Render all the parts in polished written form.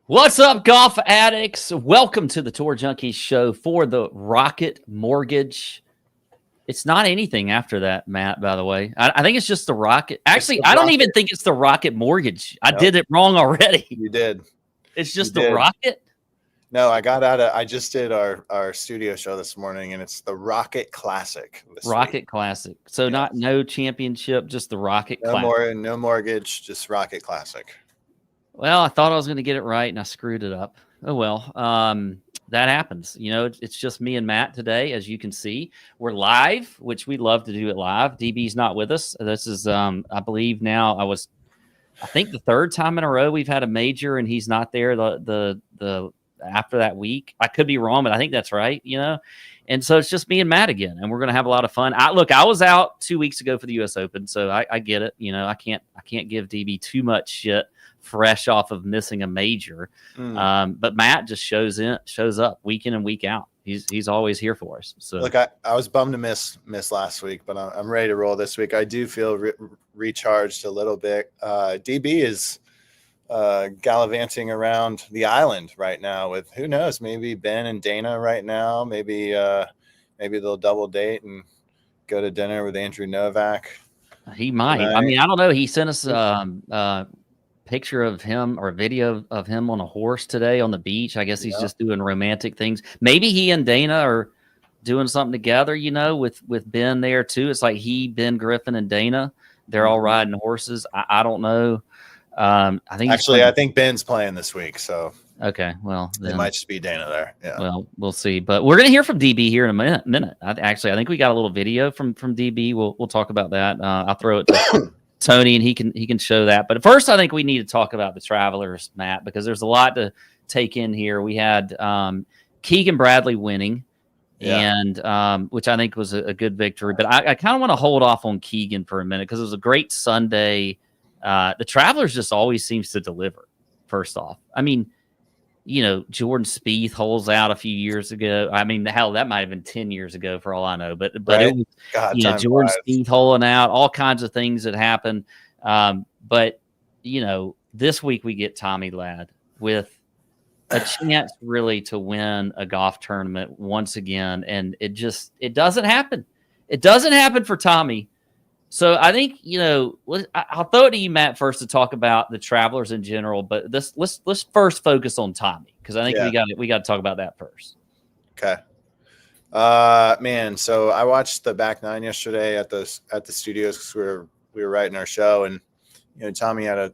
What's up, golf addicts? Welcome to the Tour Junkies show for the Rocket Mortgage. It's not anything after that, Matt, by the way. I think it's just the Rocket. Actually, I don't even think it's the Rocket Mortgage. I did it wrong already. You did. It's just the Rocket? No, I just did our studio show this morning, and it's the Rocket Classic. Rocket Classic. So no championship, just the Rocket Classic. No mortgage, just Rocket Classic. Well, I thought I was going to get it right, and I screwed it up. Oh, well, that happens. You know, it's just me and Matt today, as you can see. We're live, which we love to do it live. DB's not with us. This is, I believe now, I think the third time in a row we've had a major, and he's not there the after that week. I could be wrong, but I think that's right, you know? And so it's just me and Matt again, and we're going to have a lot of fun. I was out 2 weeks ago for the U.S. Open, so I get it. You know, I can't give DB too much shit fresh off of missing a major. But Matt just shows up week in and week out. He's always here for us. So look, I was bummed to miss last week, but I'm ready to roll this week. I do feel recharged a little bit. DB is gallivanting around the island right now with, who knows, maybe Ben and Dana right now. Maybe they'll double date and go to dinner with Andrew Novak. He might. Tonight. I mean, I don't know. He sent us picture of him or a video of him on a horse today on the beach. I guess he's just doing romantic things. Maybe he and Dana are doing something together, you know, with Ben there too. It's like Ben Griffin, and Dana. They're all riding horses. I don't know. I think Ben's playing this week. So okay, well, then, it might just be Dana there. Yeah. Well, we'll see. But we're gonna hear from DB here in a minute. I think we got a little video from DB. We'll talk about that. I'll throw it to Tony, and he can show that. But first, I think we need to talk about the Travelers, Matt, because there's a lot to take in here. We had Keegan Bradley winning, and which I think was a good victory. But I kind of want to hold off on Keegan for a minute because it was a great Sunday. The Travelers just always seems to deliver. First off, I mean, you know, Jordan Spieth holes out a few years ago. I mean, hell, that might have been 10 years ago for all I know. But right? It was, Jordan Spieth holing out, all kinds of things that happened. But, you know, this week we get Tommy Ladd with a chance really to win a golf tournament once again. And it doesn't happen. It doesn't happen for Tommy. So I think, you know, I'll throw it to you, Matt, first to talk about the Travelers in general. But let's first focus on Tommy, because I think we got to talk about that first. Okay, man. So I watched the back nine yesterday at the studios because we were writing our show, and you know, Tommy had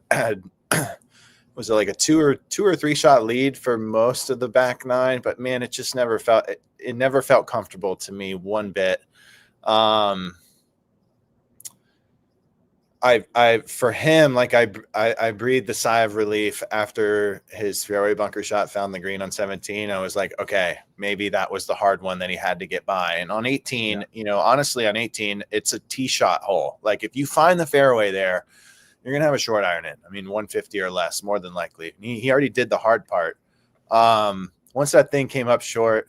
was it like a two or three shot lead for most of the back nine, but man, it just never felt comfortable to me one bit. For him, like I breathed a sigh of relief after his fairway bunker shot found the green on 17. I was like, okay, maybe that was the hard one that he had to get by. And on 18, you know, honestly, on 18, it's a tee shot hole. Like if you find the fairway there, you're gonna have a short iron in. I mean, 150 or less, more than likely. He already did the hard part. Once that thing came up short,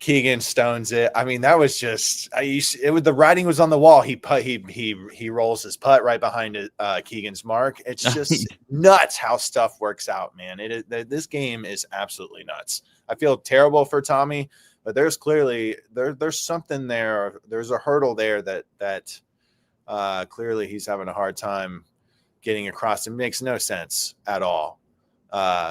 Keegan stones it. I mean, that was just the writing was on the wall. He rolls his putt right behind Keegan's mark. It's just nuts how stuff works out, man. This game is absolutely nuts. I feel terrible for Tommy, but there's clearly there's something there. There's a hurdle there that clearly he's having a hard time getting across. It makes no sense at all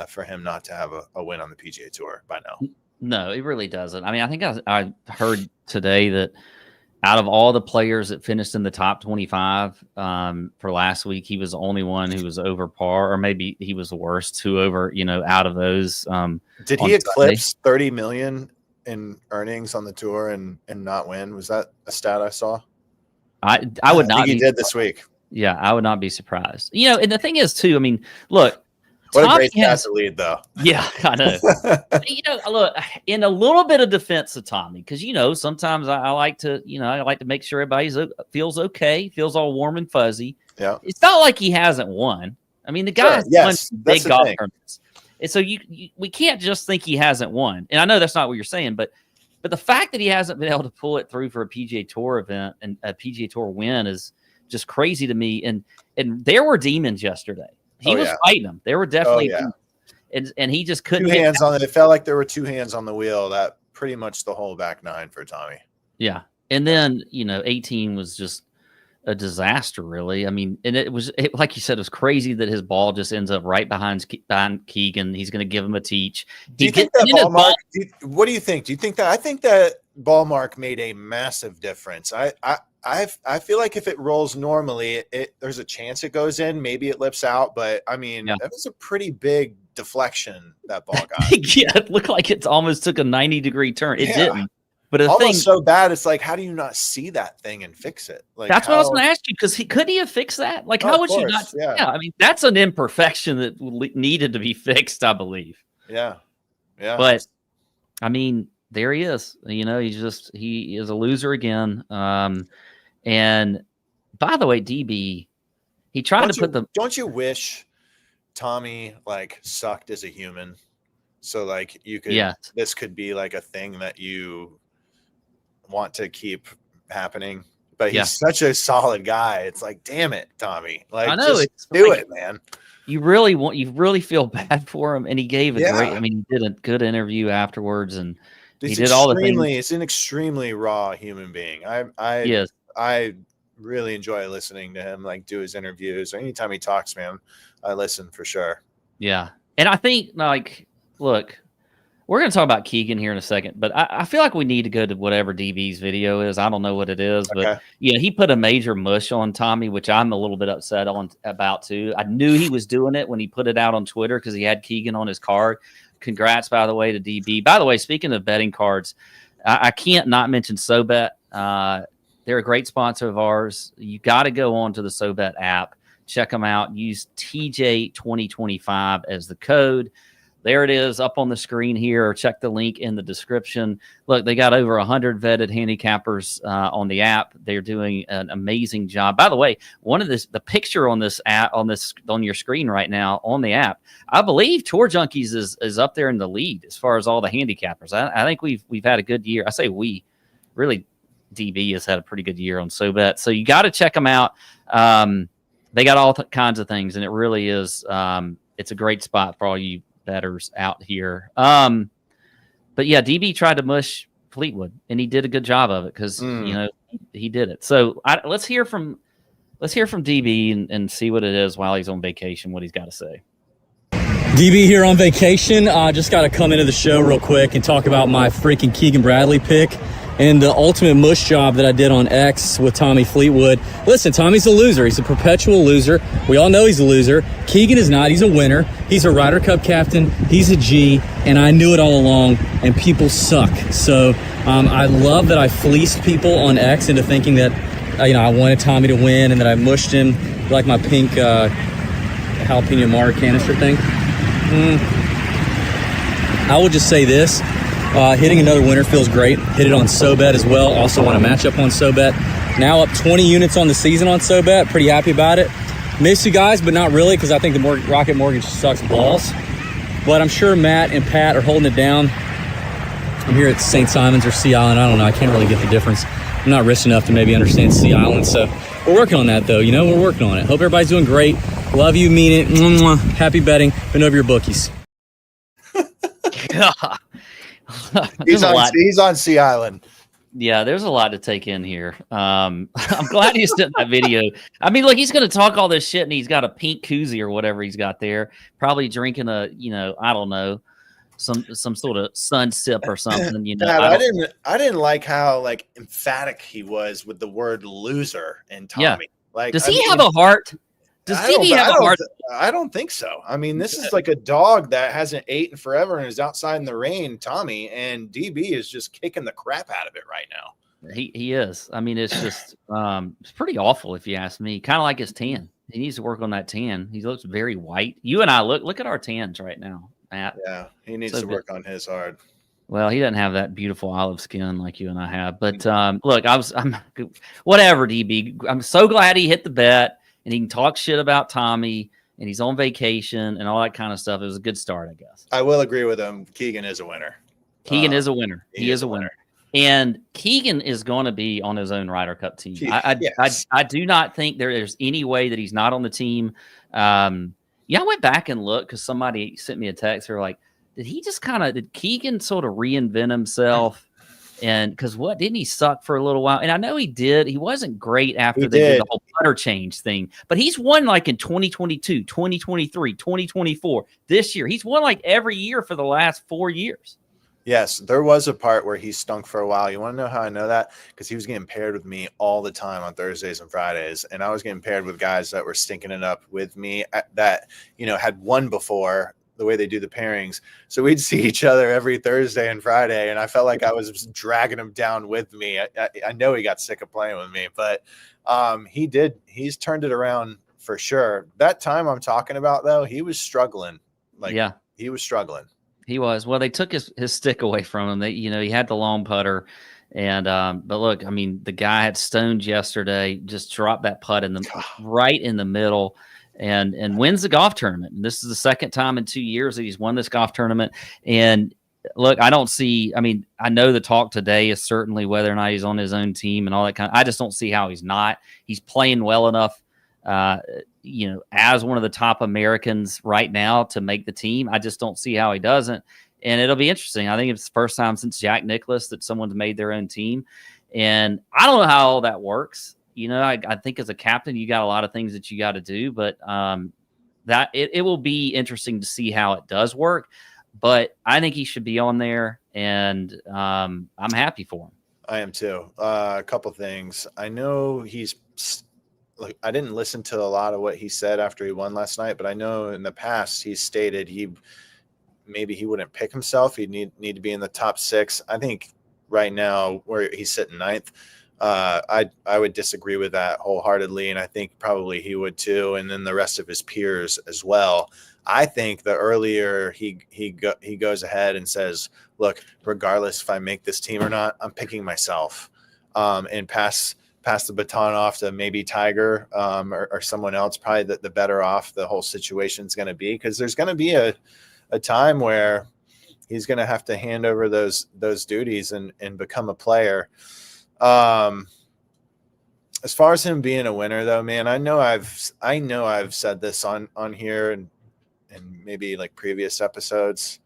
for him not to have a win on the PGA Tour by now. No, it really doesn't. I mean, I think I heard today that out of all the players that finished in the top 25 for last week, he was the only one who was over par, or maybe he was the worst out of those. Did he eclipse 30 million in earnings on the tour and not win? Was that a stat I saw? I would not. I think he did this week. Yeah, I would not be surprised. You know, and the thing is too, I mean, look. What a great stat to lead, though. Yeah, I know. You know, look, in a little bit of defense of Tommy, because you know sometimes I like to make sure everybody feels okay, feels all warm and fuzzy. Yeah, it's not like he hasn't won. I mean, the guy has won big golf tournaments, and so we can't just think he hasn't won. And I know that's not what you're saying, but the fact that he hasn't been able to pull it through for a PGA Tour event and a PGA Tour win is just crazy to me. And there were demons yesterday. He was fighting them. There were definitely and he just couldn't. Two hands on it. It felt like there were two hands on the wheel. That pretty much the whole back nine for Tommy. Yeah, and then 18 was just a disaster, really. I mean, and like you said, it was crazy that his ball just ends up right behind Keegan. He's going to give him a teach. Do you think that ball mark? What do you think? Do you think that? I think that ball mark made a massive difference. I feel like if it rolls normally, there's a chance it goes in. Maybe it lips out, but I mean, that was a pretty big deflection that ball got. Yeah, it looked like it almost took a 90-degree turn. It didn't. But almost so bad, it's like, how do you not see that thing and fix it? Like, that's what I was going to ask you, because could he have fixed that? Like, how would you not? Yeah, I mean, that's an imperfection that needed to be fixed, I believe. Yeah. But I mean, there he is. He is a loser again. And by the way, DB, he tried to put the. Don't you wish Tommy like sucked as a human? So like you could. Yeah. This could be like a thing that you want to keep happening, but he's such a solid guy. It's like, damn it, Tommy! Like, I know, just do it, man. You really feel bad for him, and he gave a great. I mean, he did a good interview afterwards, and he did all the things. He's an extremely raw human being. I really enjoy listening to him, like do his interviews or anytime he talks, man. I listen for sure. Yeah, and I think like, look. We're going to talk about Keegan here in a second, but I feel like we need to go to whatever DB's video is. I don't know what it is, but he put a major mush on Tommy, which I'm a little bit upset about too. I knew he was doing it when he put it out on Twitter because he had Keegan on his card. Congrats, by the way, to DB. By the way, speaking of betting cards, I can't not mention SoBet. They're a great sponsor of ours. You got to go on to the SoBet app, check them out. Use TJ2025 as the code. There it is up on the screen here, or check the link in the description. Look, they got over 100 vetted handicappers on the app. They're doing an amazing job. By the way, the picture on this app, on your screen right now on the app, I believe Tour Junkies is up there in the lead as far as all the handicappers. I think we've had a good year. I say we, really, DB has had a pretty good year on SoBet. So you got to check them out. They got all kinds of things, and it really is. It's a great spot for all you bettors out here. But yeah, DB tried to mush Fleetwood, and he did a good job of it because he did it. So let's hear from DB and see what it is while he's on vacation, what he's got to say. DB here on vacation. Just got to come into the show real quick and talk about my freaking Keegan Bradley pick and the ultimate mush job that I did on X with Tommy Fleetwood. Listen, Tommy's a loser. He's a perpetual loser. We all know he's a loser. Keegan is not. He's a winner. He's a Ryder Cup captain. He's a G, and I knew it all along, and people suck. So I love that I fleeced people on X into thinking that I wanted Tommy to win and that I mushed him like my pink jalapeno marg canister thing. I will just say this. Hitting another winner feels great. Hit it on SoBet as well. Also want to match up on SoBet. Now up 20 units on the season on SoBet. Pretty happy about it. Miss you guys, but not really, because I think the Rocket Mortgage sucks balls. But I'm sure Matt and Pat are holding it down. I'm here at St. Simon's or Sea Island. I don't know. I can't really get the difference. I'm not rich enough to maybe understand Sea Island. So we're working on that, though. We're working on it. Hope everybody's doing great. Love you, mean it. Mwah. Happy betting. Been over your bookies. He's on Sea Island. Yeah, there's a lot to take in here. I'm glad he sent that video. I mean, look, he's going to talk all this shit, and he's got a pink koozie or whatever he's got there, probably drinking a, I don't know, some sort of sun sip or something. I didn't like how like emphatic he was with the word loser in Tommy. Yeah. Like, does he have a heart? Does DB have a heart? I don't think so. I mean, this is like a dog that hasn't eaten forever and is outside in the rain, Tommy, and DB is just kicking the crap out of it right now. He is. I mean, it's just it's pretty awful if you ask me. Kind of like his tan. He needs to work on that tan. He looks very white. You and I look at our tans right now, Matt. Yeah, he needs to work on his hard. Well, he doesn't have that beautiful olive skin like you and I have. But look, I'm whatever, DB. I'm so glad he hit the bet. And he can talk shit about Tommy, and he's on vacation and all that kind of stuff. It was a good start, I guess. I will agree with him. Keegan is a winner. Keegan is a winner. He is a winner. And Keegan is going to be on his own Ryder Cup team. I do not think there's any way that he's not on the team. Yeah, I went back and looked because somebody sent me a text. They're like, did Keegan sort of reinvent himself? And because didn't he suck for a little while? And I know he did. He wasn't great after they did the whole putter change thing, but he's won like in 2022, 2023, 2024, this year. He's won like every year for the last 4 years. Yes, there was a part where he stunk for a while. You want to know how I know that? Because he was getting paired with me all the time on Thursdays and Fridays, and I was getting paired with guys that were stinking it up with me that, had won before, the way they do the pairings. So we'd see each other every Thursday and Friday, and I felt like I was dragging him down with me. I know he got sick of playing with me, but he did. He's turned it around for sure. That time I'm talking about, though, he was struggling. He was struggling. He was. Well, they took his stick away from him. He had the long putter. And but look, I mean, the guy had stones yesterday, just dropped that putt right in the middle and wins the golf tournament. And this is the second time in 2 years that he's won this golf tournament. And look, I know the talk today is certainly whether or not he's on his own team and all that I just don't see how he's not. He's playing well enough as one of the top Americans right now to make the team. I just don't see how he doesn't. And it'll be interesting. I think it's the first time since Jack Nicklaus that someone's made their own team. And I don't know how all that works. I think as a captain, you got a lot of things that you got to do, but that it will be interesting to see how it does work. But I think he should be on there, and I'm happy for him. I am too. A couple things. I know I didn't listen to a lot of what he said after he won last night, but I know in the past he's stated maybe he wouldn't pick himself. He'd need to be in the top 6. I think right now where he's sitting 9th, I would disagree with that wholeheartedly, and I think probably he would too, and then the rest of his peers as well. I think the earlier he goes ahead and says, look, regardless if I make this team or not, I'm picking myself, and pass the baton off to maybe Tiger or someone else, probably the better off the whole situation is going to be, because there's going to be a time where he's going to have to hand over those duties and become a player. As far as him being a winner, though, man, I know I've said this on here and maybe like previous episodes.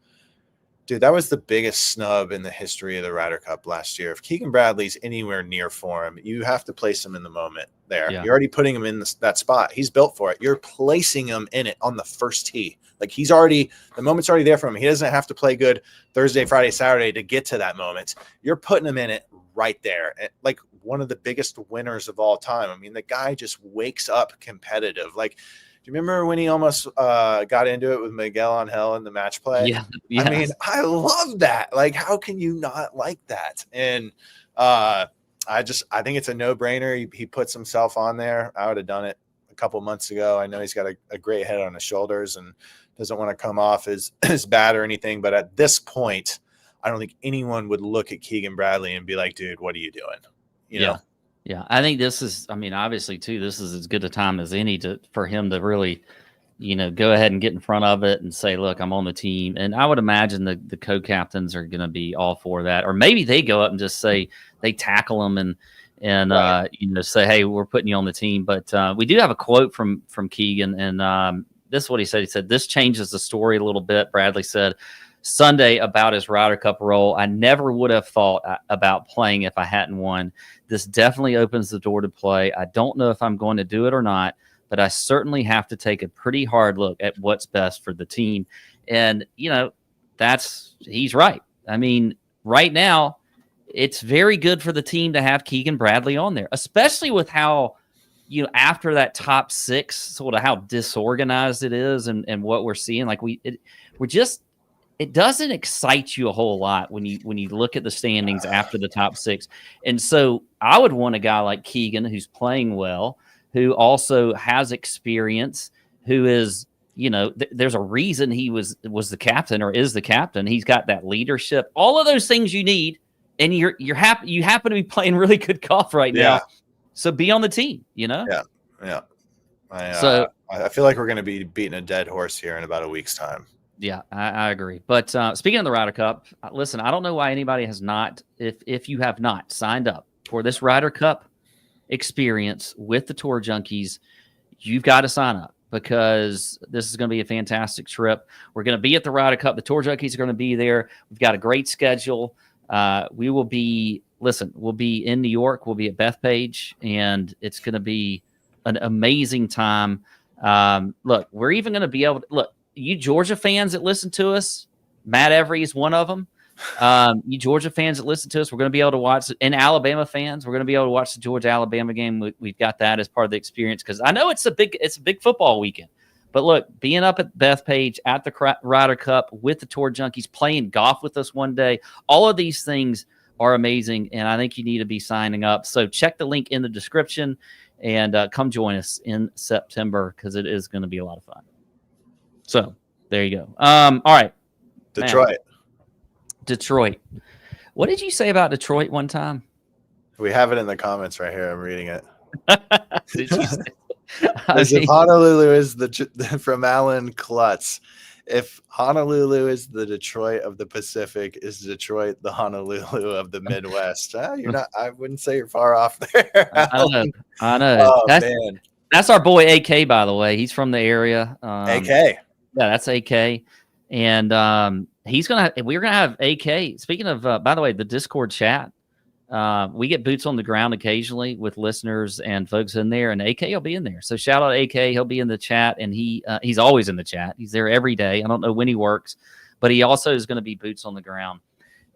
Dude, that was the biggest snub in the history of the Ryder Cup last year. If Keegan Bradley's anywhere near form, you have to place him in the moment there. Yeah. You're already putting him in that spot. He's built for it. You're placing him in it on the first tee. Like the moment's already there for him. He doesn't have to play good Thursday, Friday, Saturday to get to that moment. You're putting him in it right there. Like one of the biggest winners of all time. I mean, the guy just wakes up competitive. Like, do you remember when he almost got into it with Miguel Angel in the match play? Yeah. I mean, I love that. Like, how can you not like that? And I think it's a no-brainer. He puts himself on there. I would have done it a couple months ago. I know he's got a great head on his shoulders and doesn't want to come off as bad or anything. But at this point, I don't think anyone would look at Keegan Bradley and be like, dude, what are you doing? You know? Yeah, I think this is, obviously, too, this is as good a time as any for him to really, go ahead and get in front of it and say, look, I'm on the team. And I would imagine the co-captains are going to be all for that. Or maybe they go up and just say, they tackle him and right. Say, hey, we're putting you on the team. But we do have a quote from Keegan, and this is what he said. He said, this changes the story a little bit. Bradley said Sunday about his Ryder Cup role. I never would have thought about playing if I hadn't won. This definitely opens the door to play. I don't know if I'm going to do it or not, but I certainly have to take a pretty hard look at what's best for the team. And, he's right. I mean, right now, it's very good for the team to have Keegan Bradley on there, especially with how, after that top 6, sort of how disorganized it is and what we're seeing. Like it doesn't excite you a whole lot when you look at the standings after the top 6. And so I would want a guy like Keegan who's playing well, who also has experience, who is, there's a reason he was the captain or is the captain. He's got that leadership, all of those things you need. And you happen to be playing really good golf right now. So be on the team, Yeah. I feel like we're going to be beating a dead horse here in about a week's time. Yeah, I agree. But speaking of the Ryder Cup, listen, I don't know why anybody has not, if you have not signed up for this Ryder Cup experience with the Tour Junkies, you've got to sign up. because this is going to be a fantastic trip. We're going to be at the Ryder Cup. The Tour Junkies are going to be there. We've got a great schedule. We will be, we'll be in New York. We'll be at Bethpage, and it's going to be an amazing time. Look, we're even going to be able to, look, you Georgia fans that listen to us, Matt Every is one of them. You Georgia fans that listen to us, we're going to be able to watch, and Alabama fans, we're going to be able to watch the Georgia-Alabama game. We've got that as part of the experience, because I know it's a big football weekend. But look, being up at Bethpage at the Ryder Cup with the Tour Junkies, playing golf with us one day, all of these things are amazing, and I think you need to be signing up. So check the link in the description and come join us in September, because it is going to be a lot of fun. So there you go. All right. Detroit. What did you say about Detroit one time? We have it in the comments right here. I'm reading it. Did you say? If Honolulu is from Alan Klutz, if Honolulu is the Detroit of the Pacific, is Detroit the Honolulu of the Midwest? You're not. I wouldn't say you're far off there. I know. Oh, man. That's our boy AK, by the way. He's from the area. AK. Yeah, that's AK, and we're gonna have AK. Speaking of, by the way, the Discord chat. We get boots on the ground occasionally with listeners and folks in there, and AK will be in there. So shout out AK. He'll be in the chat, and he's always in the chat. He's there every day. I don't know when he works, but he also is going to be boots on the ground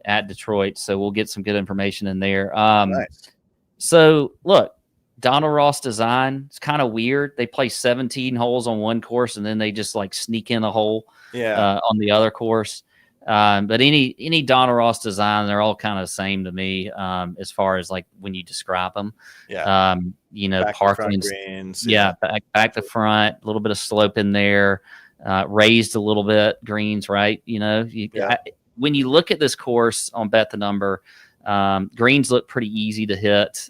at Detroit. So we'll get some good information in there. Nice. So look, Donald Ross Design. It's kind of weird. They play 17 holes on one course, and then they just like sneak in a hole on the other course. But any Donald Ross Design, they're all kind of the same to me, as far as like when you describe them. Yeah. Parklands. Greens. Yeah. Back to front, a little bit of slope in there, raised a little bit, greens, right? When you look at this course on Bet the Number, greens look pretty easy to hit.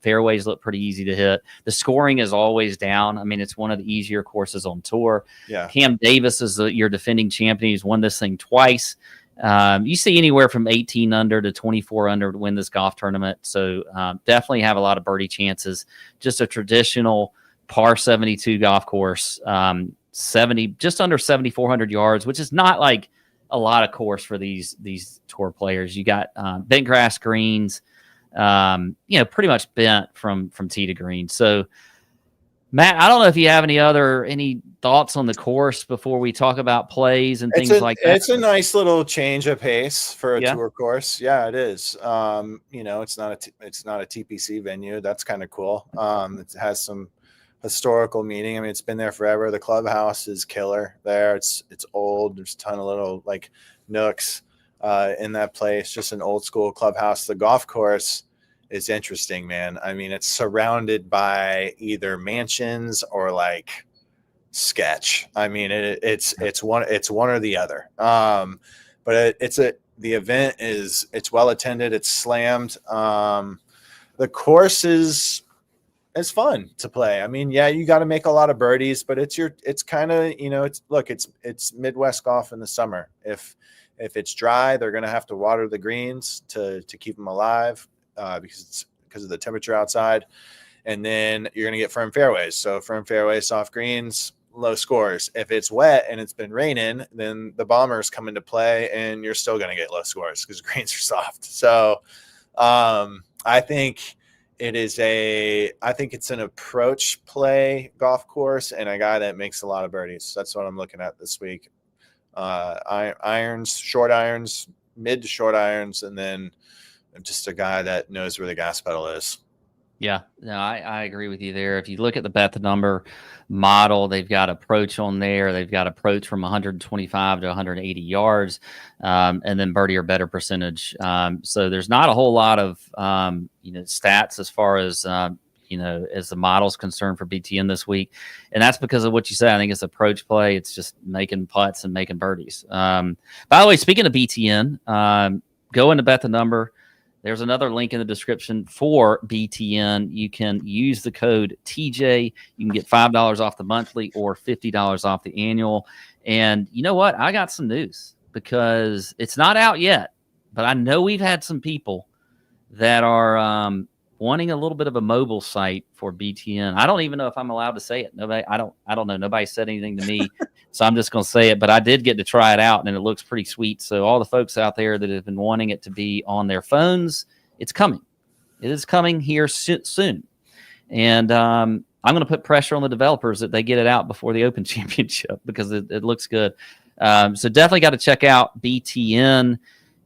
Fairways look pretty easy to hit. The scoring is always down. I mean, it's one of the easier courses on tour. Yeah. Cam Davis is your defending champion. He's won this thing twice. You see anywhere from 18 under to 24 under to win this golf tournament. So definitely have a lot of birdie chances. Just a traditional par 72 golf course. Just under 7,400 yards, which is not like a lot of course for these tour players. You got bent grass greens, pretty much bent from tee to green. So, Matt, I don't know if you have any thoughts on the course before we talk about plays and things like that. It's a nice little change of pace for a tour course. Yeah, it is. It's not a TPC venue. That's kind of cool. It has some historical meaning. I mean, it's been there forever. The clubhouse is killer there. It's old. There's a ton of little like nooks in that place. Just an old school clubhouse. The golf course is interesting, man. I mean, it's surrounded by either mansions or like sketch. I mean, it's one or the other. But the event it's well attended. It's slammed. The course is. It's fun to play. I mean, yeah, you got to make a lot of birdies, but it's kind of, it's Midwest golf in the summer. If it's dry, they're going to have to water the greens to keep them alive because of the temperature outside. And then you're going to get firm fairways. So firm fairways, soft greens, low scores. If it's wet and it's been raining, then the bombers come into play and you're still going to get low scores because greens are soft. So I think it's an approach play golf course and a guy that makes a lot of birdies. That's what I'm looking at this week. Irons, short irons, mid to short irons, and then just a guy that knows where the gas pedal is. Yeah, no, I agree with you there. If you look at the Bet the Number model, they've got approach on there. They've got approach from 125 to 180 yards, and then birdie or better percentage. So there's not a whole lot of stats as far as as the model's concerned for BTN this week, and that's because of what you said. I think it's approach play. It's just making putts and making birdies. By the way, speaking of BTN, go into Bet the Number. There's another link in the description for BTN. You can use the code TJ. You can get $5 off the monthly or $50 off the annual. And you know what? I got some news because it's not out yet, but I know we've had some people that are wanting a little bit of a mobile site for BTN. I don't even know if I'm allowed to say it. Nobody, I don't know. Nobody said anything to me, so I'm just going to say it. But I did get to try it out, and it looks pretty sweet. So all the folks out there that have been wanting it to be on their phones, it's coming. It is coming here soon, and I'm going to put pressure on the developers that they get it out before the Open Championship because it looks good. So definitely got to check out BTN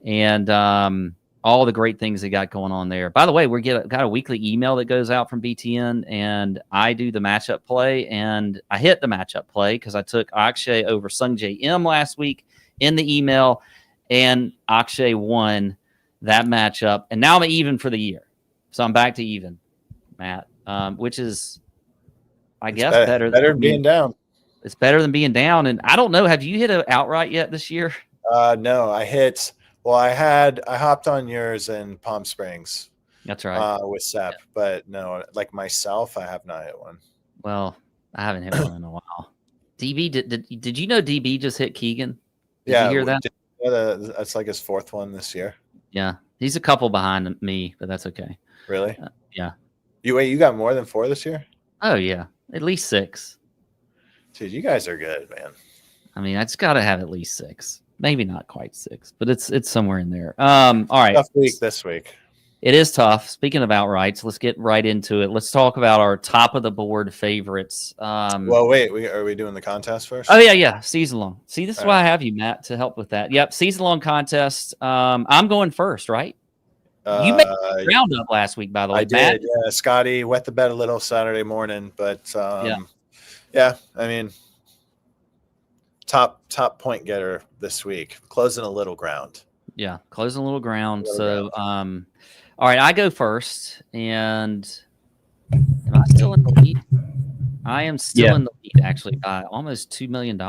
and all the great things they got going on there. By the way, we got a weekly email that goes out from BTN, and I do the matchup play, and I hit the matchup play because I took Akshay over Sungjae M last week in the email, and Akshay won that matchup, and now I'm even for the year. So I'm back to even, Matt, which is, I guess, better than being down. It's better than being down. And I don't know, have you hit an outright yet this year? No, I hit. Well, I hopped on yours in Palm Springs. That's right. With Sep, but no, like myself, I have not hit one. Well, I haven't hit one in a while. DB, did you know DB just hit Keegan? Did you hear that? That's like his fourth one this year. Yeah, he's a couple behind me, but that's okay. Really? Yeah. You got more than 4 this year? Oh yeah, at least 6. Dude, you guys are good, man. I mean, I just got to have at least 6. Maybe not quite 6, but it's somewhere in there. All right. Tough week this week. It is tough. Speaking of outrights, let's get right into it. Let's talk about our top of the board favorites. Well, wait, are we doing the contest first? Oh yeah. Season long. See, this is why I have you, Matt, to help with that. Yep. Season long contest. I'm going first, right? You made a round up last week, by the way. I Matt. did. Yeah, Scotty wet the bed a little Saturday morning, but yeah. I mean, top point getter this week, closing a little ground. Yeah, closing a little ground. All right, I go first, and am I still in the lead? I am still in the lead, actually, by almost $2 million.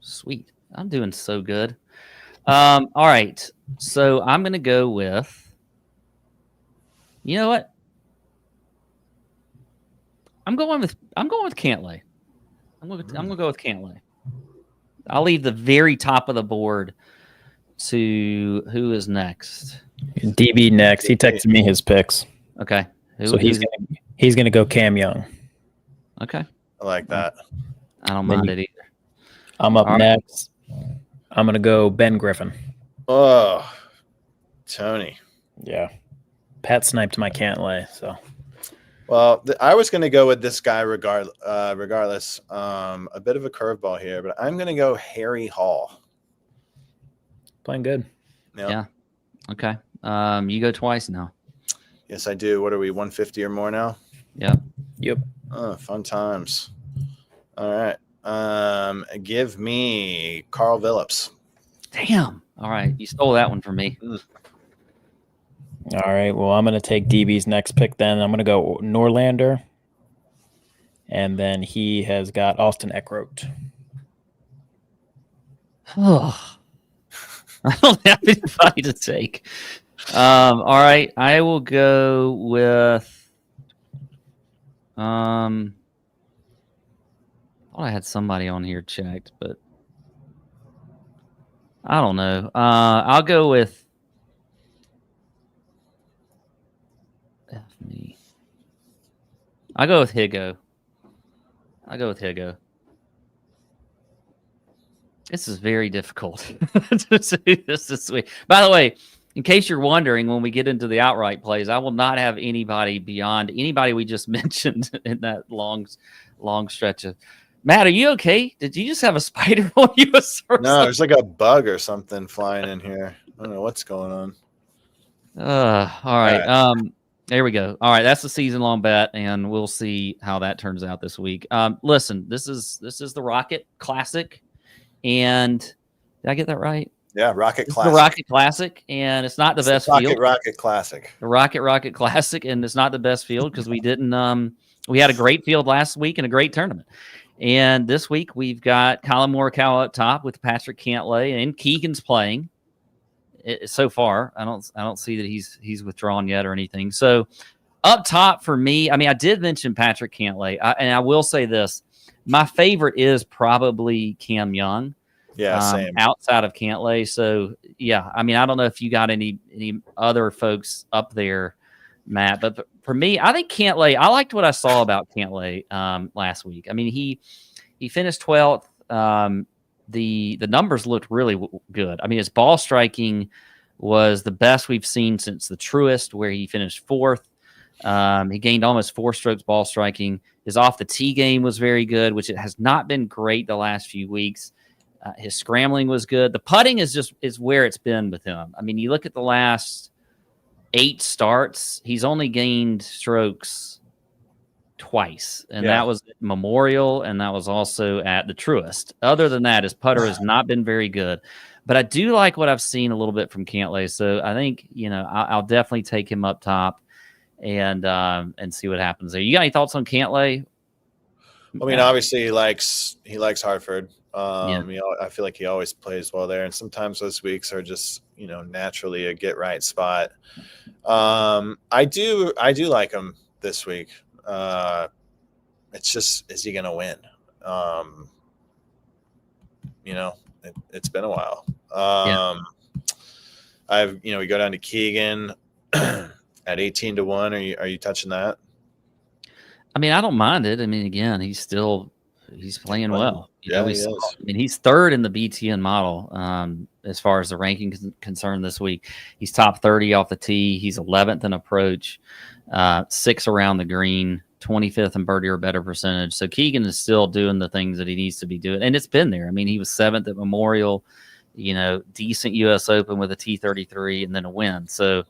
Sweet. I'm doing so good. All right, so I'm going to go with, you know what? I'm going with Cantlay. I'm going to go with Cantlay. I'll leave the very top of the board to who is next. DB next. He texted me his picks. Okay. He's gonna go Cam Young. Okay. I like that. I don't mind it either. I'm up next. I'm gonna go Ben Griffin. Oh, Tony. Yeah. Pat sniped my Cantlay, so. Well, I was going to go with this guy regardless. A bit of a curveball here, but I'm going to go Harry Hall. Playing good. Yep. Yeah. Okay. You go twice now. Yes, I do. What are we, 150 or more now? Yep. Oh, fun times. All right. Give me Carl Phillips. Damn. All right. You stole that one from me. All right. Well, I'm going to take DB's next pick then. I'm going to go Norlander. And then he has got Austin Eckroat. Oh, I don't have anybody to take. All right. I will go with. I thought I had somebody on here checked, but I don't know. I'll go with. I'll go with Higo. This is very difficult to do this week. By the way, in case you're wondering, when we get into the outright plays, I will not have anybody beyond anybody we just mentioned in that long stretch of. Matt, are you okay? Did you just have a spider on you? No, there's like a bug or something flying in here. I don't know what's going on. All right. There we go. All right, that's the season long bet, and we'll see how that turns out this week. Listen, this is the Rocket Classic, and did I get that right? Yeah, Rocket Classic. The Rocket Classic, and it's not the best field. Rocket Classic. The Rocket Classic, and it's not the best field because we didn't. We had a great field last week and a great tournament, and this week we've got Colin Morikawa up top with Patrick Cantlay, and Keegan's playing. So far, I don't see that he's withdrawn yet or anything. So up top for me, I mean, I did mention Patrick Cantlay, and I will say this: my favorite is probably Cam Young. Yeah, same. Outside of Cantlay. So yeah, I mean, I don't know if you got any other folks up there Matt. But for me, I think Cantlay. I liked what I saw about Cantlay last week. I mean, he finished 12th. The numbers looked really good. I mean, his ball striking was the best we've seen since the Truist, where he finished 4th. He gained almost 4 strokes ball striking. His off the tee game was very good, which it has not been great the last few weeks. His scrambling was good. The putting is where it's been with him. I mean, you look at the last 8 starts, he's only gained strokes twice, and that was at Memorial, and that was also at the Truist. Other than that, his putter has not been very good. But I do like what I've seen a little bit from Cantlay, so I think I'll definitely take him up top and see what happens there. You got any thoughts on Cantlay? I mean, obviously he likes Hartford. I feel like he always plays well there, and sometimes those weeks are just naturally a get right spot. I do like him this week. It's just, is he gonna win? It's been a while. We go down to Keegan at 18-1. Are you touching that? I mean, I don't mind it. I mean, again, he's playing well. He is. I mean, he's 3rd in the BTN model as far as the ranking is concerned this week. He's top 30 off the tee. He's 11th in approach, 6th around the green, 25th in birdie or better percentage. So Keegan is still doing the things that he needs to be doing, and it's been there. I mean, he was 7th at Memorial, decent U.S. Open with a T33 and then a win. So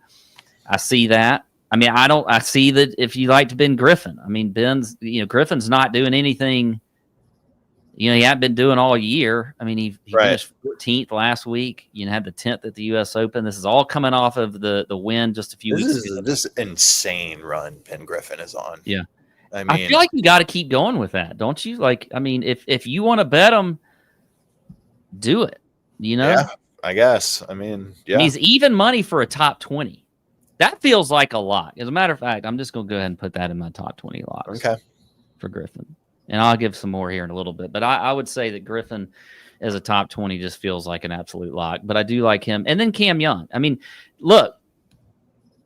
I see that. I mean, I see that if you liked Ben Griffin. I mean, Griffin's not doing anything, he hadn't been doing all year. I mean, he finished 14th last week. Had the 10th at the U.S. Open. This is all coming off of the win just a few weeks ago. This insane run Ben Griffin is on. Yeah. I feel like you got to keep going with that, don't you? Like, I mean, if you want to bet him, do it, Yeah, I guess. I mean, yeah. He's even money for a top 20. That feels like a lot. As a matter of fact, I'm just going to go ahead and put that in my top 20 locks for Griffin. And I'll give some more here in a little bit. But I would say that Griffin as a top 20 just feels like an absolute lock. But I do like him. And then Cam Young. I mean, look,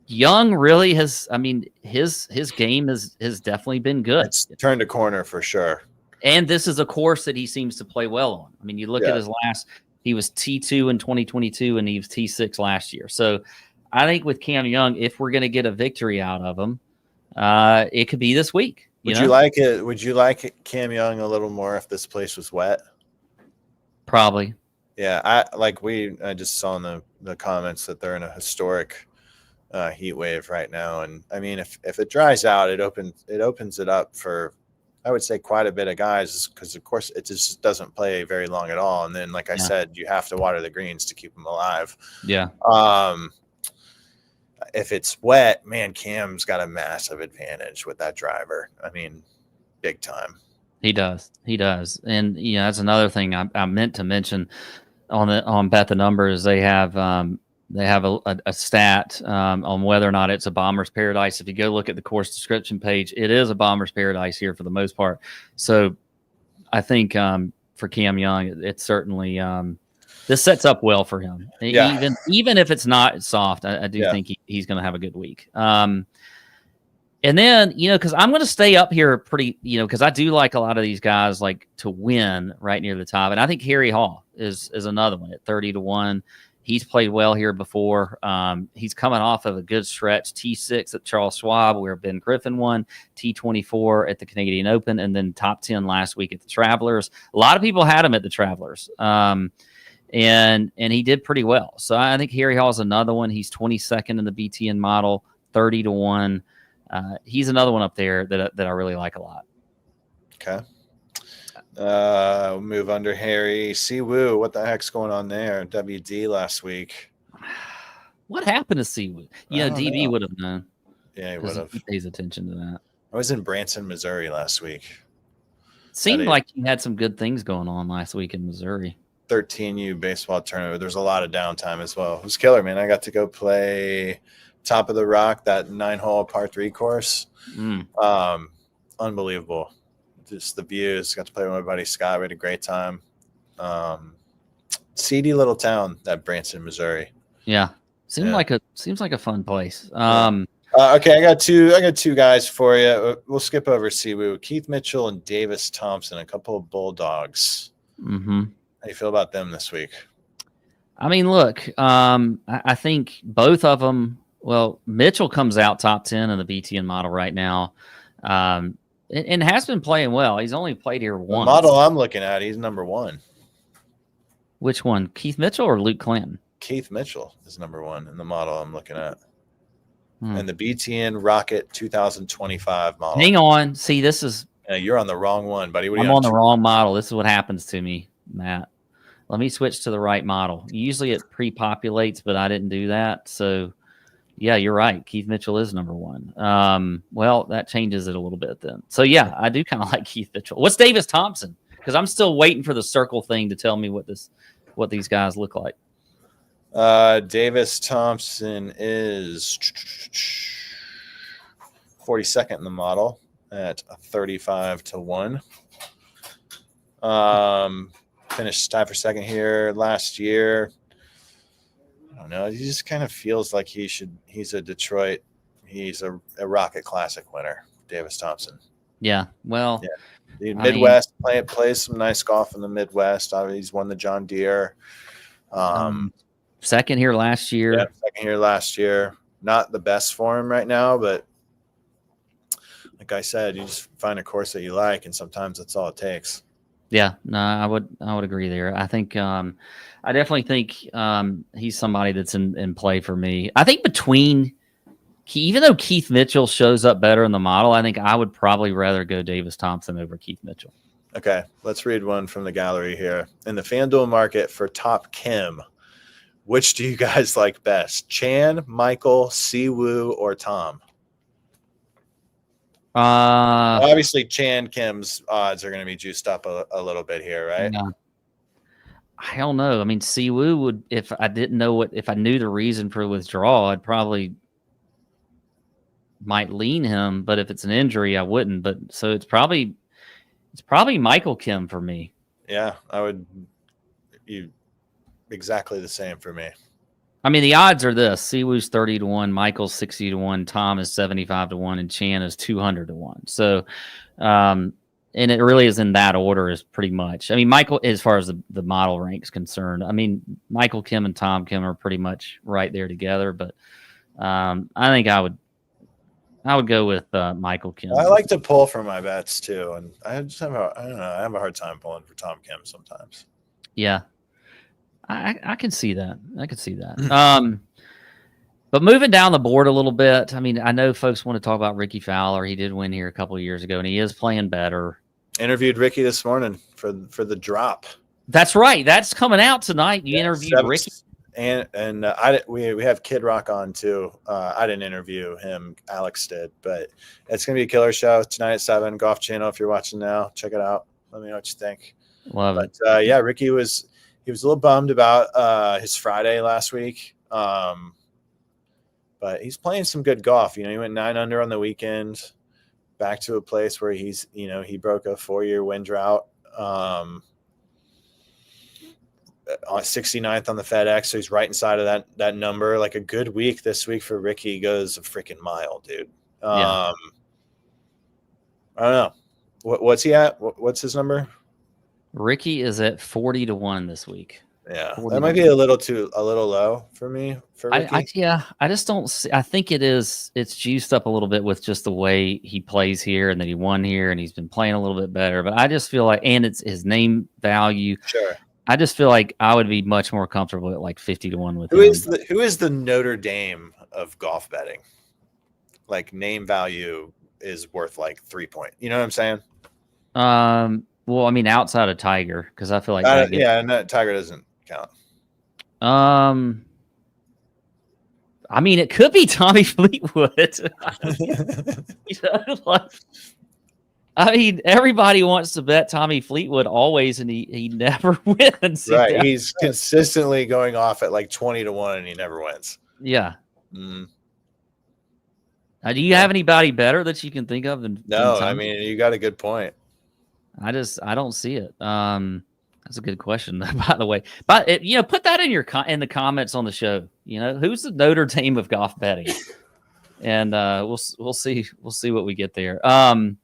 Young really has, I mean, his game has definitely been good. It's turned a corner for sure. And this is a course that he seems to play well on. I mean, you look at his he was T2 in 2022 and he was T6 last year. So I think with Cam Young, if we're going to get a victory out of him, it could be this week. Would you like it? Would you like Cam Young a little more if this place was wet? Probably. Yeah, I just saw in the comments that they're in a historic heat wave right now, and I mean, if it dries out, it opens it up for, I would say, quite a bit of guys, because of course it just doesn't play very long at all, and then like I said, you have to water the greens to keep them alive. Yeah. If it's wet, man, Cam's got a massive advantage with that driver. I mean, big time. He does. And that's another thing I meant to mention on Bet the Numbers. They have a stat on whether or not it's a bomber's paradise. If you go look at the course description page, it is a bomber's paradise here for the most part. So I think for Cam Young, it's certainly this sets up well for him. Yeah. Even if it's not soft, I do think he's going to have a good week. And then, because I'm going to stay up here pretty, because I do like a lot of these guys like to win right near the top. And I think Harry Hall is another one at 30-1. He's played well here before. He's coming off of a good stretch. T6 at Charles Schwab, where Ben Griffin won. T24 at the Canadian Open, and then top 10 last week at the Travelers. A lot of people had him at the Travelers, and he did pretty well. So I think Harry Hall is another one. He's 22nd in the BTN model, 30-1. He's another one up there that I really like a lot. Okay. We'll move under Harry. Siwoo, what the heck's going on there? WD last week. What happened to Siwoo? DB would have known. Yeah, he would have. He pays attention to that. I was in Branson, Missouri last week. Seemed like you had some good things going on last week in Missouri. 13U baseball tournament. There's a lot of downtime as well. It was killer, man. I got to go play Top of the Rock, that 9-hole par 3 course. Unbelievable. Just the views. Got to play with my buddy Scott. We had a great time. Seedy little town, that Branson, Missouri. Yeah. Seems like a fun place. Okay, I got two guys for you. We'll skip over Siwoo. Keith Mitchell and Davis Thompson, a couple of Bulldogs. Mm-hmm. How do you feel about them this week? I mean, look, I think both of them. Well, Mitchell comes out top 10 in the BTN model right now, and has been playing well. He's only played here once. The model I'm looking at, he's number one. Which one, Keith Mitchell or Luke Clanton? Keith Mitchell is number one in the model I'm looking at. And the BTN Rocket 2025 model. Hang on. See, this is... you're on the wrong one, buddy. I'm on the wrong model. This is what happens to me, Matt. Let me switch to the right model. Usually it pre-populates, but I didn't do that. So, yeah, you're right. Keith Mitchell is number one. Well, that changes it a little bit then. So, yeah, I do kind of like Keith Mitchell. What's Davis Thompson? Because I'm still waiting for the circle thing to tell me what these guys look like. Davis Thompson is 42nd in the model at 35-1. Finished tied for second here last year. I don't know. He just kind of feels like he's a Detroit. He's a Rocket Classic winner, Davis Thompson. Yeah. Well, the Midwest plays some nice golf in the Midwest. He's won the John Deere. Second here last year. Yeah, second here last year. Not the best for him right now, but like I said, you just find a course that you like, and sometimes that's all it takes. Yeah, no, I would agree there. I think I definitely think he's somebody that's in play for me. I think even though Keith Mitchell shows up better in the model, I think I would probably rather go Davis Thompson over Keith Mitchell. Okay, let's read one from the gallery here. In the FanDuel market for Top Kim, which do you guys like best? Chan, Michael, Siwoo, or Tom? Obviously, Chan Kim's odds are going to be juiced up a little bit here, right? Yeah. I don't know. I mean, Siwoo would, if I knew the reason for withdrawal, I'd probably might lean him. But if it's an injury, I wouldn't. But so it's probably Michael Kim for me. Yeah, I would. Exactly the same for me. I mean, the odds are this: Siwoo's 30-1, Michael's 60-1, Tom is 75-1, and Chan is 200-1. So, and it really is in that order, is pretty much. I mean, Michael, as far as the model rank is concerned, I mean, Michael Kim and Tom Kim are pretty much right there together. But I think I would go with Michael Kim. I like to pull for my bets too, and I have a hard time pulling for Tom Kim sometimes. Yeah. I can see that. But moving down the board a little bit, I mean, I know folks want to talk about Ricky Fowler. He did win here a couple of years ago, and he is playing better. Interviewed Ricky this morning for the drop. That's right. That's coming out tonight. You interviewed Ricky, and we have Kid Rock on too. I didn't interview him. Alex did, but it's gonna be a killer show tonight at 7. Golf Channel. If you're watching now, check it out. Let me know what you think. Love it. Yeah, Ricky was. He was a little bummed about his Friday last week, but he's playing some good golf. He went 9 under on the weekend, back to a place where he broke a 4-year win drought. 69th on the FedEx, so he's right inside of that number. Like a good week this week for Ricky goes a freaking mile, dude. I don't know. What's he at? What's his number? Ricky is at 40-1 this week. Yeah, that might be a little low for me. For Ricky. I just don't see. I think it's juiced up a little bit with just the way he plays here, and that he won here, and he's been playing a little bit better. But I just feel like, and it's his name value. Sure. I just feel like I would be much more comfortable at like 50-1 with him. Who is the Notre Dame of golf betting? Like name value is worth like 3 points. You know what I'm saying? Well, I mean, outside of Tiger, because I feel like Tiger doesn't count. I mean, it could be Tommy Fleetwood. I mean, everybody wants to bet Tommy Fleetwood always, and he never wins. Right, he's consistently going off at like 20-1, and he never wins. Yeah. Do you have anybody better that you can think of than? No, I mean, you got a good point. I don't see it. That's a good question, by the way. But put that in the comments on the show. Who's the Notre Dame of golf betting? and we'll see what we get there. All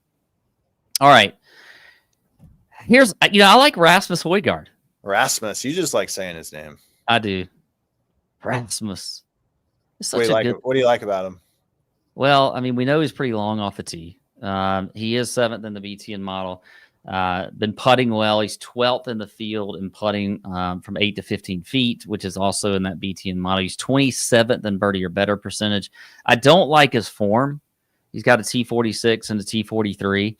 right. Here's I like Rasmus Højgaard. Rasmus, you just like saying his name. I do. Rasmus. What do you like about him? Well, I mean, we know he's pretty long off the tee. He is 7th in the BTN model. Been putting well. He's 12th in the field in putting from 8 to 15 feet, which is also in that BTN model. He's 27th in birdie or better percentage. I don't like his form. He's got a T46 and a T43.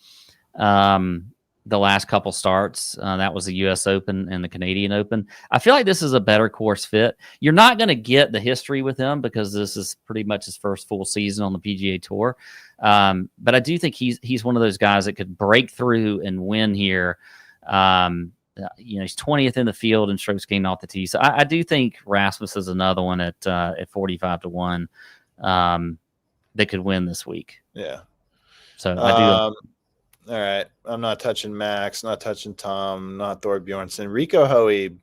The last couple starts, that was the U.S. Open and the Canadian Open. I feel like this is a better course fit. You're not going to get the history with him because this is pretty much his first full season on the PGA Tour. But I do think he's one of those guys that could break through and win here. He's 20th in the field in strokes gained off the tee. So I do think Rasmus is another one at 45-1 that could win this week. Yeah. So I do. All right. I'm not touching Max, not touching Tom, not Thor Bjornsson. Rico Hoey.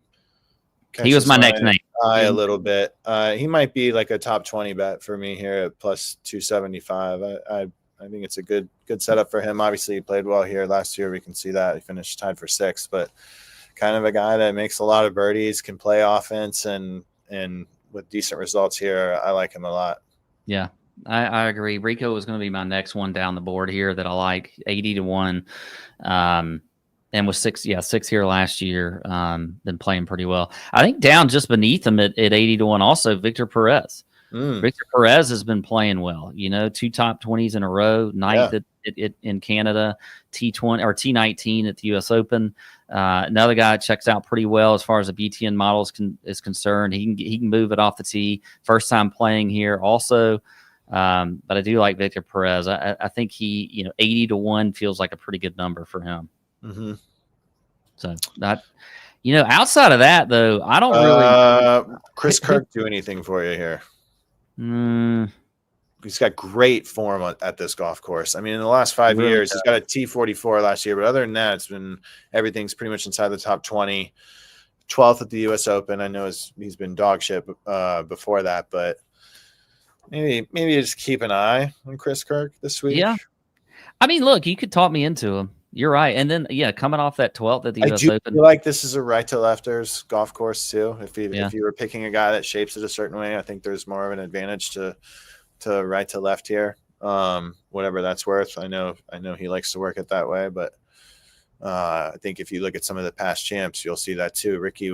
He was my next name. A little bit. He might be like a top 20 bet for me here at plus 275. I think it's a good setup for him. Obviously, he played well here last year. We can see that. He finished tied for 6th, but kind of a guy that makes a lot of birdies, can play offense, and with decent results here, I like him a lot. Yeah. I agree. Rico is going to be my next one down the board here that I like, 80-1. And was 6 here last year. Been playing pretty well. I think down just beneath him at 80-1 also, Victor Perez. Victor Perez has been playing well. 2 top 20s in a row, 9th in Canada, T20 or T19 at the U.S. Open. Another guy checks out pretty well as far as the BTN models is concerned. He can move it off the tee. First time playing here also. But I do like Victor Perez. I think he, 80-1 feels like a pretty good number for him. Mm-hmm. So that, outside of that though, I don't really. Chris Kirk do anything for you here? He's got great form at this golf course. I mean, in the last 5 years, he's got a T44 last year, but other than that, everything's pretty much inside the top 20. 12th at the U.S. Open. I know he's been dog shit before that, but. Maybe just keep an eye on Chris Kirk this week. Yeah. I mean, look, you could talk me into him. You're right. And then, coming off that 12th at the U.S. Open. I feel like this is a right to lefters golf course too. If you were picking a guy that shapes it a certain way, I think there's more of an advantage to right to left here. Whatever that's worth. I know he likes to work it that way, but I think if you look at some of the past champs, you'll see that too. Ricky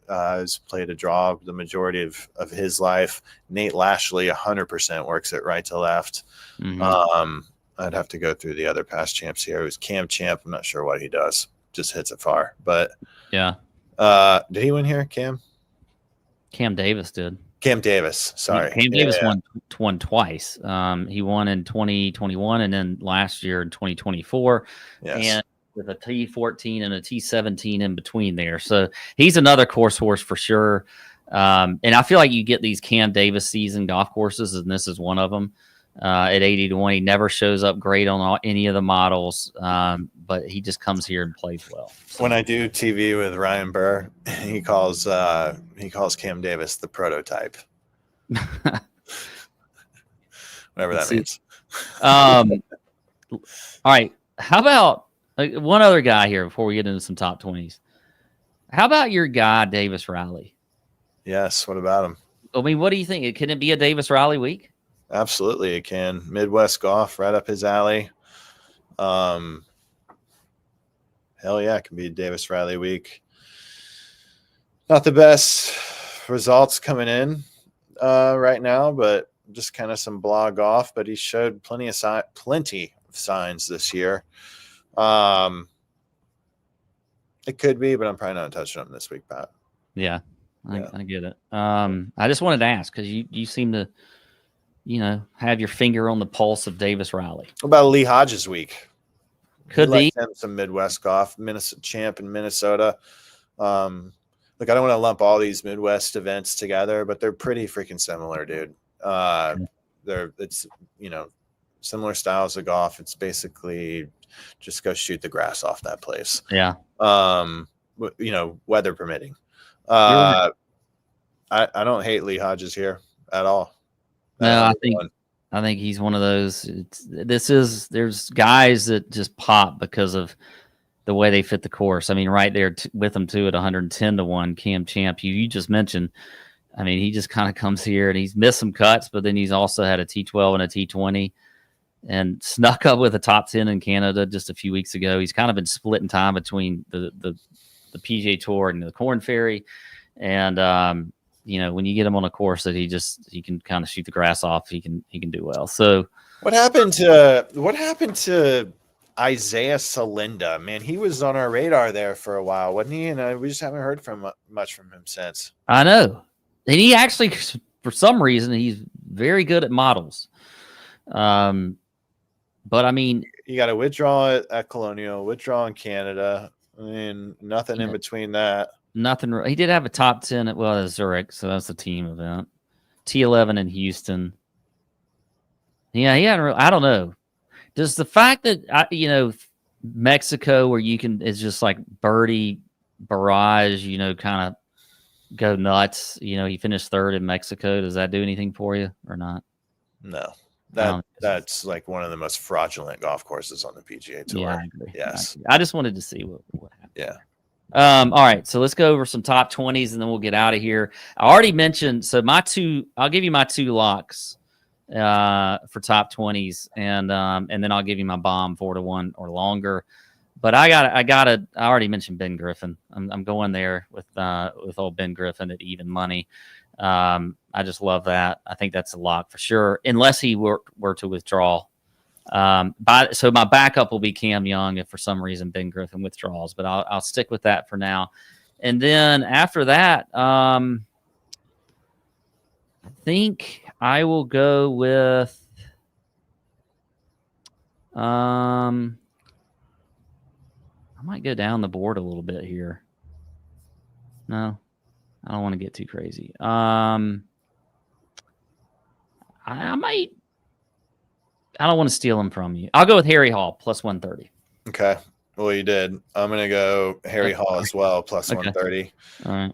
has played a draw the majority of his life. Nate Lashley 100% works it right to left. Mm-hmm. I'd have to go through the other past champs here. It was Cam Champ. I'm not sure what he does. Just hits it far. But yeah. Did he win here, Cam? Cam Davis did. Cam Davis. Sorry. Cam Davis won twice. He won in 2021 and then last year in 2024. Yes. And with a T14 and a T17 in between there. So he's another course horse for sure. And I feel like you get these Cam Davis season golf courses, and this is one of them at 80-1. He never shows up great on any of the models, but he just comes here and plays well. So. When I do TV with Ryan Burr, he calls Cam Davis the prototype. Whatever that means. All right. How about one other guy here before we get into some top 20s? How about your guy, Davis Riley? Yes. What about him? I mean, what do you think? Can it be a Davis Riley week? Absolutely, it can. Midwest golf, right up his alley. Hell yeah, it can be a Davis Riley week. Not the best results coming in right now, but just kind of some blah golf. But he showed plenty of signs this year. It could be, but I'm probably not touching him this week, Pat. Yeah, I get it. I just wanted to ask because you seem to, have your finger on the pulse of Davis Riley. What about Lee Hodges week? Could be some Midwest golf, Minnesota champ in Minnesota. Look, I don't want to lump all these Midwest events together, but they're pretty freaking similar, dude. It's similar styles of golf. It's basically just go shoot the grass off that place. Yeah. Weather permitting. I don't hate Lee Hodges here at all. No, I think he's one of those. There's guys that just pop because of the way they fit the course. I mean, right there with them too at 110-1, Cam Champ. You just mentioned. I mean, he just kind of comes here and he's missed some cuts, but then he's also had a T12 and a T20 and snuck up with a top 10 in Canada just a few weeks ago. He's kind of been splitting time between the PGA Tour and the Corn Ferry. And, when you get him on a course that he can kind of shoot the grass off, he can do well. So what happened to Isaiah Salinda? Man, he was on our radar there for a while, wasn't he? And we just haven't heard much from him since. I know. And he actually, for some reason, he's very good at models. But I mean, you got to withdraw at Colonial, withdraw in Canada. I mean, nothing in between that. Nothing. He did have a top 10 at Zurich, so that's a team event. T11 in Houston. Yeah, he had. I don't know. Does the fact that Mexico, where it's just like birdie barrage, kind of go nuts. He finished third in Mexico. Does that do anything for you or not? No. That's like one of the most fraudulent golf courses on the PGA Tour. Yeah, I agree. Yes. I just wanted to see what happened. Yeah. All right, so let's go over some top 20s and then we'll get out of here. I already mentioned, so I'll give you my 2 locks for top 20s, and then I'll give you my bomb 4-1 or longer. But I already mentioned Ben Griffin. I'm going there with old Ben Griffin at even money. I just love that. I think that's a lock for sure, unless he were to withdraw. So my backup will be Cam Young if for some reason Ben Griffin withdraws, but I'll stick with that for now. And then after that, I think I will go with I might go down the board a little bit here. No, I don't want to get too crazy. I might. I don't want to steal him from you. I'll go with Harry Hall plus 130. Okay. Well, you did. I'm going to go Harry Hall as well, plus 130. All right.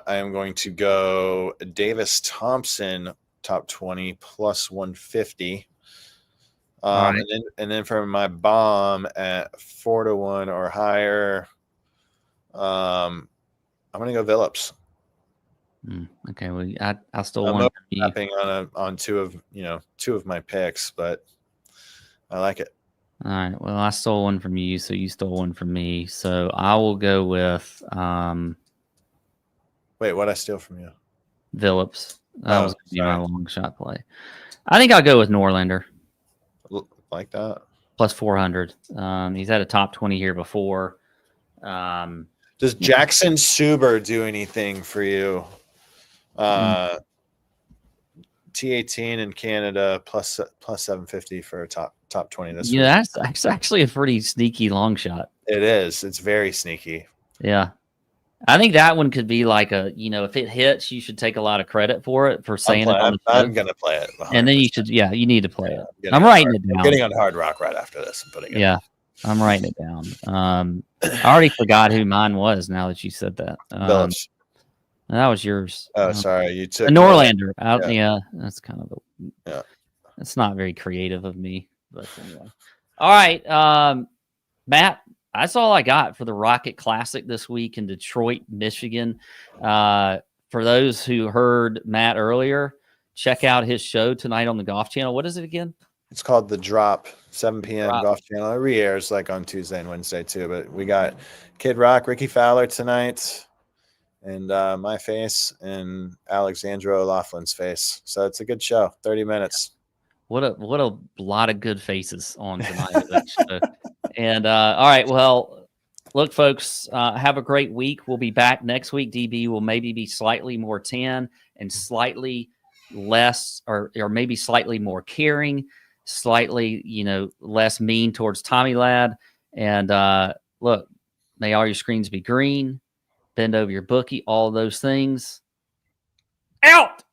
I am going to go Davis Thompson, top 20, plus 150. Right. And then for my bomb at 4-1 or higher, I'm going to go Phillips. Okay, well, I stole one. Tapping on two of my picks, but I like it. All right. Well, I stole one from you, so you stole one from me. So I will go with. Wait, what I steal from you? Phillips. That was my long shot play. I think I'll go with Norlander. Like that. Plus 400. He's had a top 20 here before. Does Jackson Suber do anything for you? T18 in Canada plus 750 for a top 20 this week. Yeah, that's actually a pretty sneaky long shot. It is. It's very sneaky. Yeah. I think that one could be like if it hits, you should take a lot of credit for it for saying it. I'm going to play it. 100%. And then you need to play it. I'm writing it down. I'm getting on Hard Rock right after this and putting it. Yeah. I'm writing it down. I already forgot who mine was now that you said that. Phillips. That was yours. Oh, sorry. You took a Norlander. That's kind of it's not very creative of me. But anyway. All right. Matt, that's all I got for the Rocket Classic this week in Detroit, Michigan. For those who heard Matt earlier, check out his show tonight on the Golf Channel. What is it again? It's called The Drop, 7 p.m. Golf Channel. It re-airs like on Tuesday and Wednesday too. But we got Kid Rock, Ricky Fowler tonight, and my face and Alexandra O'Loughlin's face. So it's a good show. 30 minutes. What a lot of good faces on tonight of that show. And all right, well, look, folks, have a great week. We'll be back next week. DB will maybe be slightly more tan and slightly less, or maybe slightly more caring, slightly less mean towards Tommy Ladd. And look, may all your screens be green. Bend over your bookie. All those things. Out.